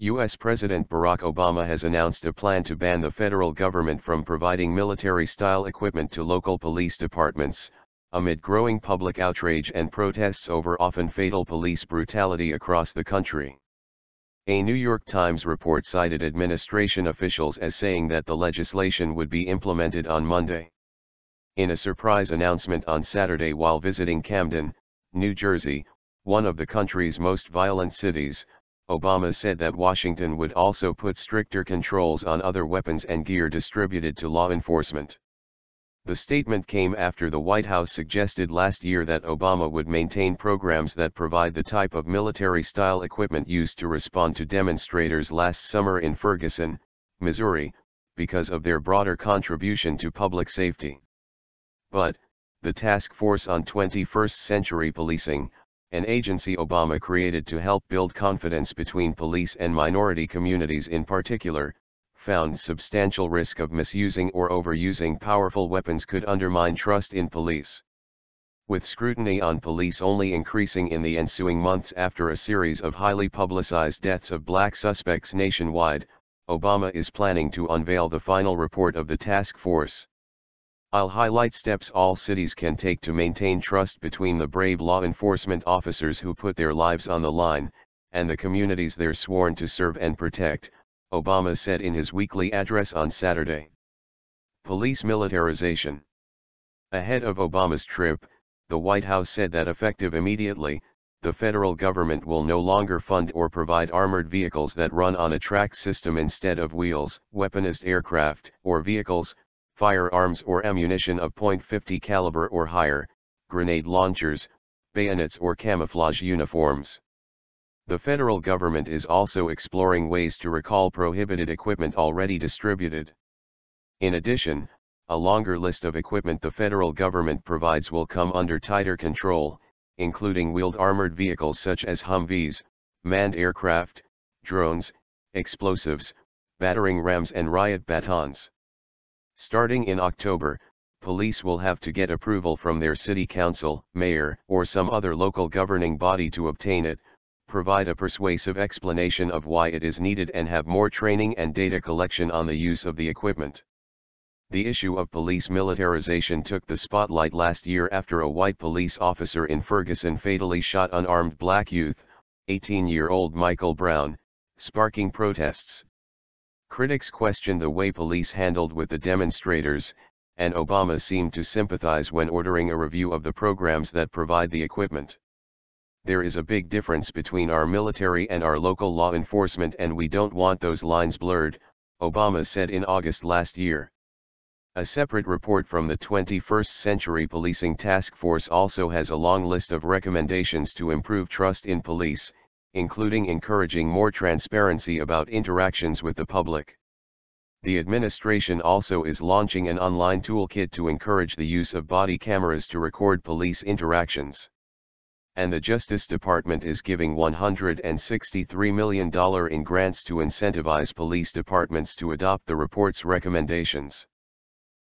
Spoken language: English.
U.S. President Barack Obama has announced a plan to ban the federal government from providing military-style equipment to local police departments, amid growing public outrage and protests over often fatal police brutality across the country. A New York Times report cited administration officials as saying that the legislation would be implemented on Monday. In a surprise announcement on Saturday while visiting Camden, New Jersey, one of the country's most violent cities, Obama said that Washington would also put stricter controls on other weapons and gear distributed to law enforcement. The statement came after the White House suggested last year that Obama would maintain programs that provide the type of military-style equipment used to respond to demonstrators last summer in Ferguson, Missouri, because of their broader contribution to public safety. But, the Task Force on 21st Century Policing, an agency Obama created to help build confidence between police and minority communities in particular, found substantial risk of misusing or overusing powerful weapons could undermine trust in police. With scrutiny on police only increasing in the ensuing months after a series of highly publicized deaths of black suspects nationwide, Obama is planning to unveil the final report of the task force. I'll highlight steps all cities can take to maintain trust between the brave law enforcement officers who put their lives on the line, and the communities they're sworn to serve and protect, Obama said in his weekly address on Saturday. Police militarization. Ahead of Obama's trip, the White House said that effective immediately, the federal government will no longer fund or provide armored vehicles that run on a track system instead of wheels, weaponized aircraft or vehicles, firearms or ammunition of .50 caliber or higher, grenade launchers, bayonets or camouflage uniforms. The federal government is also exploring ways to recall prohibited equipment already distributed. In addition, a longer list of equipment the federal government provides will come under tighter control, including wheeled armored vehicles such as Humvees, manned aircraft, drones, explosives, battering rams and riot batons. Starting in October, police will have to get approval from their city council, mayor, or some other local governing body to obtain it, provide a persuasive explanation of why it is needed and have more training and data collection on the use of the equipment. The issue of police militarization took the spotlight last year after a white police officer in Ferguson fatally shot unarmed black youth, 18-year-old Michael Brown, sparking protests. Critics questioned the way police handled with the demonstrators, and Obama seemed to sympathize when ordering a review of the programs that provide the equipment. There is a big difference between our military and our local law enforcement and we don't want those lines blurred, Obama said in August last year. A separate report from the 21st Century Policing Task Force also has a long list of recommendations to improve trust in police, including encouraging more transparency about interactions with the public. The administration also is launching an online toolkit to encourage the use of body cameras to record police interactions. And the Justice Department is giving $163 million in grants to incentivize police departments to adopt the report's recommendations.